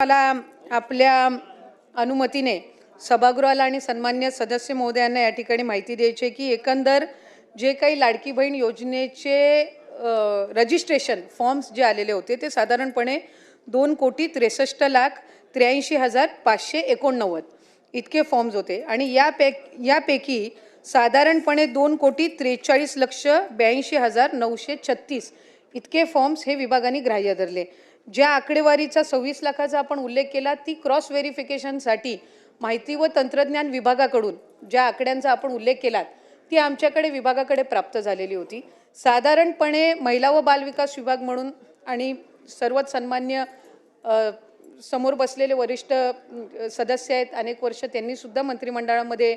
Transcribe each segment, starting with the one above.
मला आपल्या अनुमतीने सभागृहाला आणि सन्मान्य सदस्य महोदयांना या ठिकाणी माहिती द्यायची आहे की एकंदर जे काही लाडकी बहीण योजनेचे रजिस्ट्रेशन फॉर्म्स जे आलेले होते ते साधारणपणे 2,63,83,589 इतके फॉर्म्स होते आणि यापैकी साधारणपणे 2,43,82,936 इतके फॉर्म्स हे विभागाने ग्राह्य धरले। ज्या आकडेवारीचा 26 लाखाचा आपण उल्लेख केला ती क्रॉस व्हेरिफिकेशनसाठी माहिती व तंत्रज्ञान विभागाकडून ज्या आकड्यांचा आपण उल्लेख केला ती आमच्याकडे विभागाकडे प्राप्त झालेली होती। साधारणपणे महिला व बालविकास विभाग म्हणून आणि सर्वच सन्मान्य समोर बसलेले वरिष्ठ सदस्य आहेत, अनेक वर्ष त्यांनी सुद्धा मंत्रिमंडळामध्ये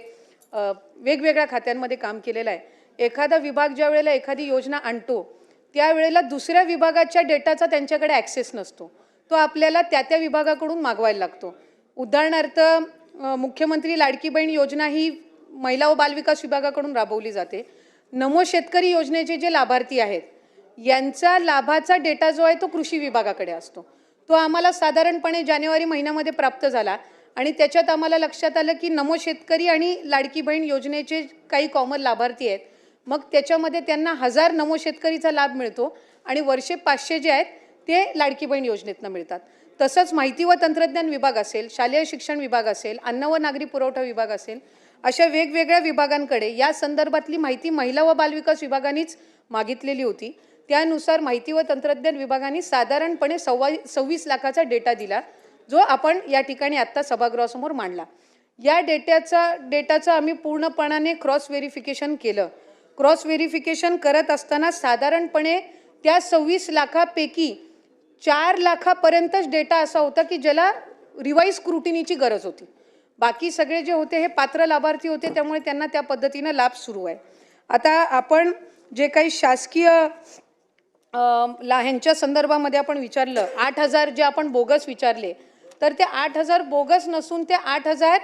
वेगवेगळ्या खात्यांमध्ये काम केलेलं आहे। एखादा विभाग ज्या वेळेला एखादी योजना आणतो त्यावेळेला दुसऱ्या विभागाच्या डेटाचा त्यांच्याकडे ॲक्सेस नसतो, तो आपल्याला त्या विभागाकडून मागवायला लागतो। उदाहरणार्थ मुख्यमंत्री लाडकी बहीण योजना ही महिला व बालविकास विभागाकडून राबवली जाते। नमो शेतकरी योजनेचे जे लाभार्थी आहेत यांचा लाभाचा डेटा जो आहे तो कृषी विभागाकडे असतो। तो आम्हाला साधारणपणे जानेवारी महिन्यामध्ये प्राप्त झाला आणि त्याच्यात आम्हाला लक्षात आलं की नमो शेतकरी आणि लाडकी बहीण योजनेचे काही कॉमन लाभार्थी आहेत, मग त्याच्यामध्ये त्यांना 1000 नमो शेतकरीचा लाभ मिळतो आणि वर्षे 500 जे आहेत ते लाडकी बहीण योजनेतनं मिळतात। तसंच माहिती व तंत्रज्ञान विभाग असेल, शालेय शिक्षण विभाग असेल, अन्न व नागरी पुरवठा विभाग असेल, अशा वेगवेगळ्या विभागांकडे या संदर्भातली माहिती महिला व बालविकास विभागानेच मागितलेली होती। त्यानुसार माहिती व तंत्रज्ञान विभागाने साधारणपणे 26 लाखाचा डेटा दिला जो आपण या ठिकाणी आत्ता सभागृहासमोर मांडला। या डेटाचा आम्ही पूर्णपणाने क्रॉस व्हेरिफिकेशन केलं। क्रॉस व्हेरिफिकेशन करत असताना साधारणपणे त्या 26 लाखापैकी 4 लाखापर्यंतच डेटा असा होता की ज्याला रिवाइज स्क्रुटिनीची गरज होती। बाकी सगळे जे होते हे पात्र लाभार्थी होते, त्यामुळे त्यांना त्या पद्धतीने लाभ सुरू आहे। आता आपण जे काही शासकीय ह्यांच्या संदर्भामध्ये आपण विचारलं 8000 जे आपण बोगस विचारले तर ते 8000 बोगस नसून ते 8000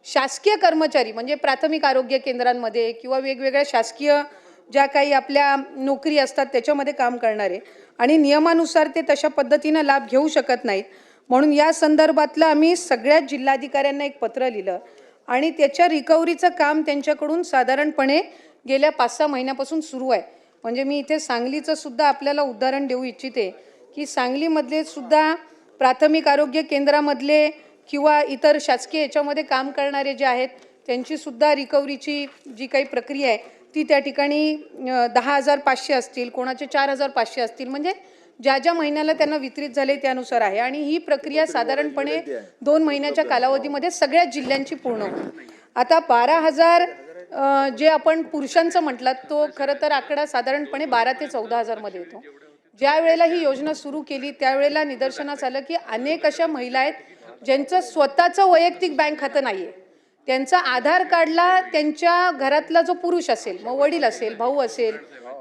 शासकीय कर्मचारी म्हणजे प्राथमिक आरोग्य केंद्रांमध्ये किंवा वेगवेगळ्या शासकीय ज्या काही आपल्या नोकरी असतात त्याच्यामध्ये काम करणारे आणि नियमानुसार ते तशा पद्धतीने लाभ घेऊ शकत नाहीत। म्हणून या संदर्भातलं आम्ही सगळ्या जिल्हाधिकाऱ्यांना एक पत्र लिहिलं आणि त्याच्या रिकव्हरीचं काम त्यांच्याकडून साधारणपणे गेल्या 5-6 महिन्यापासून सुरू आहे। म्हणजे मी इथे सांगलीचं सुद्धा आपल्याला उदाहरण देऊ इच्छिते की सांगलीमधले सुद्धा प्राथमिक आरोग्य केंद्रामधले किंवा इतर शासकीय याच्यामध्ये काम करणारे जे आहेत त्यांची सुद्धा रिकव्हरीची जी काही प्रक्रिया आहे ती त्या ठिकाणी 10,500 असतील, कोणाचे 4,500 असतील, म्हणजे ज्या महिन्याला त्यांना वितरित झाले त्यानुसार आहे आणि ही प्रक्रिया साधारणपणे 2 महिन्याच्या कालावधीमध्ये सगळ्या जिल्ह्यांची पूर्ण होईल। आता 12,000 जे आपण पुरुषांचं म्हटलं तो खरं तर आकडा साधारणपणे 12 ते 14,000 मध्ये येतो। ज्या वेळेला ही योजना सुरू केली त्यावेळेला निदर्शनास आलं की अनेक अशा महिला आहेत ज्यांचं स्वतःचं वैयक्तिक बँक खातं नाही आहे, त्यांचा आधार कार्डला त्यांच्या घरातला जो पुरुष असेल, मग वडील असेल, भाऊ असेल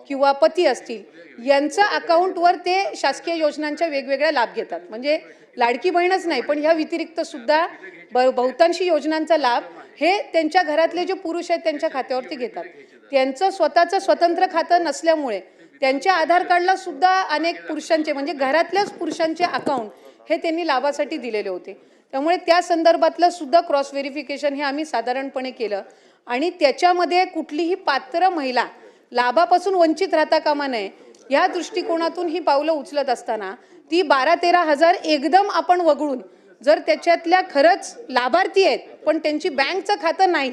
किंवा पती असतील यांच्या अकाउंटवर ते शासकीय योजनांच्या वेगवेगळ्या लाभ घेतात। म्हणजे लाडकी बहीणच नाही पण ह्या व्यतिरिक्त सुद्धा बहुतांशी योजनांचा लाभ हे त्यांच्या घरातले जे पुरुष आहेत त्यांच्या खात्यावरती घेतात। त्यांचं स्वतःचं स्वतंत्र खातं नसल्यामुळे त्यांच्या आधार कार्डला सुद्धा अनेक पुरुषांचे म्हणजे घरातल्याच पुरुषांचे अकाउंट हे त्यांनी लाभासाठी दिलेले होते। त्यामुळे त्या संदर्भातलं सुद्धा क्रॉस व्हेरिफिकेशन हे आम्ही साधारणपणे केलं आणि त्याच्यामध्ये कुठलीही पात्र महिला लाभापासून वंचित राहता कामा नये या दृष्टिकोनातून ही पावलं उचलत असताना ती 12-13 हजार एकदम आपण वगळून जर त्याच्यातल्या खरंच लाभार्थी आहेत पण त्यांची बँकचं खातं नाही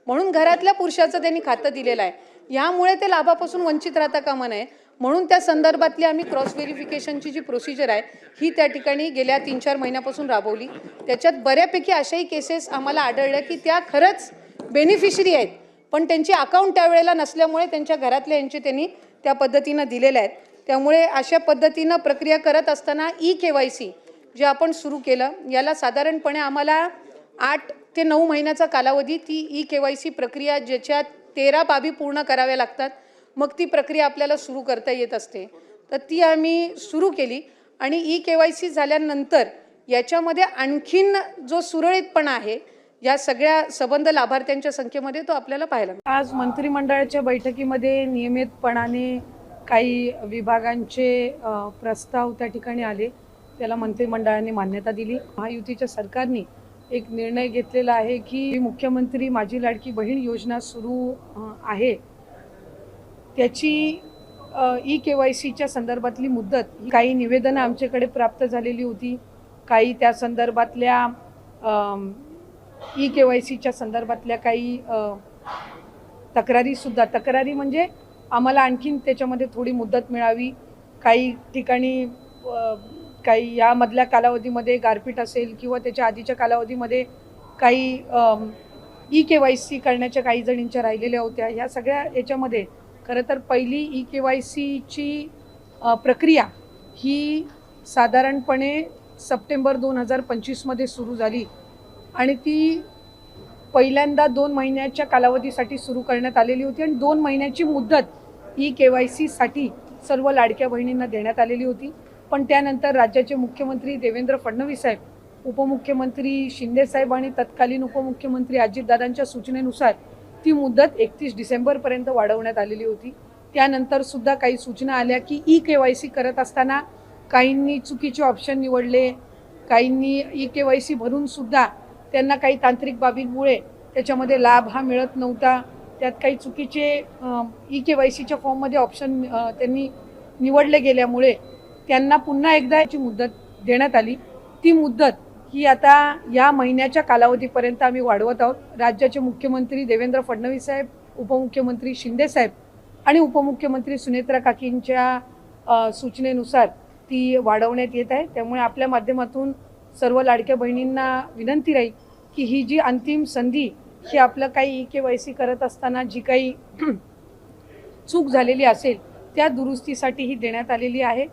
म्हणून घरातल्या पुरुषाचं त्यांनी खातं दिलेलं आहे, यामुळे ते लाभापासून वंचित राहता कामा नये म्हणून त्या संदर्भातली आम्ही क्रॉस व्हेरिफिकेशनची जी प्रोसिजर आहे ही त्या ठिकाणी गेल्या 3-4 महिन्यापासून राबवली। त्याच्यात बऱ्यापैकी अशाही केसेस आम्हाला आढळल्या की त्या खरंच बेनिफिशरी आहेत पण त्यांची अकाउंट त्यावेळेला नसल्यामुळे त्यांच्या घरातल्या यांचे त्यांनी त्या पद्धतीनं दिलेल्या आहेत। त्यामुळे अशा पद्धतीनं प्रक्रिया करत असताना KYC जे आपण सुरू केलं याला साधारणपणे आम्हाला 8 ते 9 महिन्याचा कालावधी ती KYC प्रक्रिया ज्याच्यात 13 बाबी पूर्ण कराव्या लागतात मग ती प्रक्रिया आपल्याला सुरू करता येत असते, तर ती आम्ही सुरू केली आणि KYC झाल्यानंतर याच्यामध्ये आणखीन जो सुरळीतपणा आहे या सगळ्या संबंध लाभार्थ्यांच्या संख्येमध्ये तो आपल्याला पाहायला मिळतो। आज मंत्रिमंडळाच्या बैठकीमध्ये नियमितपणाने काही विभागांचे प्रस्ताव त्या ठिकाणी आले, त्याला मंत्रिमंडळाने मान्यता दिली. महायुतीच्या सरकारने एक निर्णय घेतलेला आहे की मुख्यमंत्री माझी लाडकी बहीण योजना सुरू आहे त्याची KYCच्या संदर्भातली मुदत, काही निवेदनं आमच्याकडे प्राप्त झालेली होती, काही त्या संदर्भातल्या KYCच्या संदर्भातल्या काही तक्रारी म्हणजे आम्हाला आणखीन त्याच्यामध्ये थोडी मुदत मिळावी, काही ठिकाणी काही यामधल्या कालावधीमध्ये गारपीट असेल किंवा त्याच्या आधीच्या कालावधीमध्ये काही KYC करण्याच्या काही जणींच्या राहिलेल्या होत्या. ह्या सगळ्या याच्यामध्ये खरं तर पहिली KYCची प्रक्रिया ही साधारणपणे सप्टेंबर 2025मध्ये सुरू झाली आणि ती पहिल्यांदा 2 महिन्याच्या कालावधीसाठी सुरू करण्यात आलेली होती आणि 2 महिन्याची मुदत KYCसाठी सर्व लाडक्या बहिणींना देण्यात आलेली होती. पण त्यानंतर राज्याचे मुख्यमंत्री देवेंद्र फडणवीस साहेब, उपमुख्यमंत्री शिंदे साहेब आणि तत्कालीन उपमुख्यमंत्री अजितदादांच्या सूचनेनुसार ती मुदत 31 डिसेंबरपर्यंत वाढवण्यात आलेली होती. त्यानंतर सुद्धा काही सूचना आल्या की KYC करत असताना काहींनी चुकीचे ऑप्शन निवडले, काहींनी KYC भरून सुद्धा त्यांना काही तांत्रिक बाबींमुळे त्याच्यामध्ये लाभ हा मिळत नव्हता. त्यात काही चुकीचे KYCच्या फॉर्ममध्ये ऑप्शन त्यांनी निवडले गेल्यामुळे त्यांना पुन्हा एकदा याची मुदत देण्यात आली. ती मुदत ही आता या महिन्याच्या कालावधीपर्यंत आम्ही वाढवत आहोत. राज्याचे मुख्यमंत्री देवेंद्र फडणवीस साहेब, उपमुख्यमंत्री शिंदे साहेब आणि उपमुख्यमंत्री सुनेत्रा काकींच्या सूचनेनुसार ती वाढवण्यात येत आहे. त्यामुळे आपल्या माध्यमातून सर्व लाडक्या बहिणींना विनंती राहील की ही जी अंतिम संधी ही आपलं काही KYC करत असताना जी काही चूक झालेली असेल त्या दुरुस्तीसाठी ही देण्यात आलेली आहे.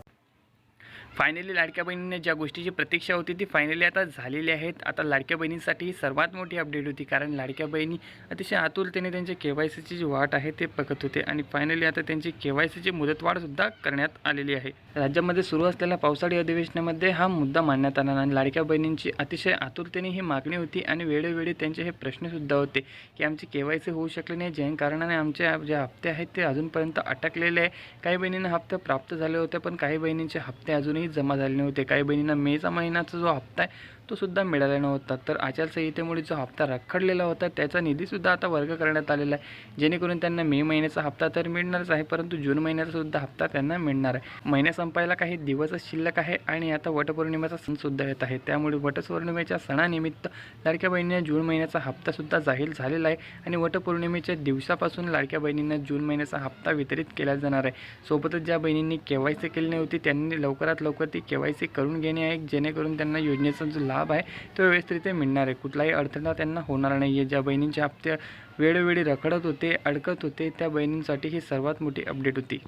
फायनली लाडक्या बहिणींना ज्या गोष्टीची प्रतीक्षा होती ती फायनली आता झालेली आहेत. आता लाडक्या बहिणींसाठी ही सर्वात मोठी अपडेट होती, कारण लाडक्या बहिणी अतिशय आतुरतेने त्यांच्या KYCची जी वाट आहे ते बघत होते आणि फायनली आता त्यांची KYCची मुदतवाढसुद्धा करण्यात आलेली आहे. राज्यामध्ये सुरू असलेल्या पावसाळी अधिवेशनामध्ये हा मुद्दा मांडण्यात आला आणि लाडक्या बहिणींची अतिशय आतुरतेने ही मागणी होती आणि वेळोवेळी त्यांचे हे प्रश्नसुद्धा होते की आमची KYC होऊ शकली नाही, ज्या कारणाने आमचे जे हप्ते आहेत ते अजूनपर्यंत अटकलेले आहे. काही बहिणींना हप्ते प्राप्त झाले होते, पण काही बहिणींचे हप्ते अजूनही जमा झाले नव्हते. काही बहिणींना मेचा महिन्याचा जो हप्ता आहे तो सुद्धा मिळाला नव्हता. तर आचारसंहितेमुळे जो हप्ता रखडलेला होता त्याचा निधीसुद्धा आता वर्ग करण्यात आलेला आहे, जेणेकरून त्यांना मे महिन्याचा हप्ता तर मिळणारच आहे, परंतु जून महिन्याचा सुद्धा हप्ता त्यांना मिळणार आहे. महिना संपायला काही दिवसच शिल्लक आहे आणि आता वटपौर्णिमेचा सण सुद्धा येत आहे. त्यामुळे वटपौर्णिमेच्या सणानिमित्त लाडक्या बहिणींना जून महिन्याचा हप्ता सुद्धा जाहीर झालेला आहे आणि वटपौर्णिमेच्या दिवसापासून लाडक्या बहिणींना जून महिन्याचा हप्ता वितरित केला जाणार आहे. सोबतच ज्या बहिणींनी KYC केली नव्हती त्यांनी लवकरात लवकर ती KYC करून घेणे आहे, जेणेकरून त्यांना योजनेचा जो लाभ आहे तो व्यवस्थितरित्या मिळणार आहे. कुठलाही अडथळा त्यांना होणार नाही आहे. ज्या बहिणींचे हप्ते वेळोवेळी रखडत होते, अडकत होते, त्या बहिणींसाठी ही सर्वात मोठी अपडेट होती.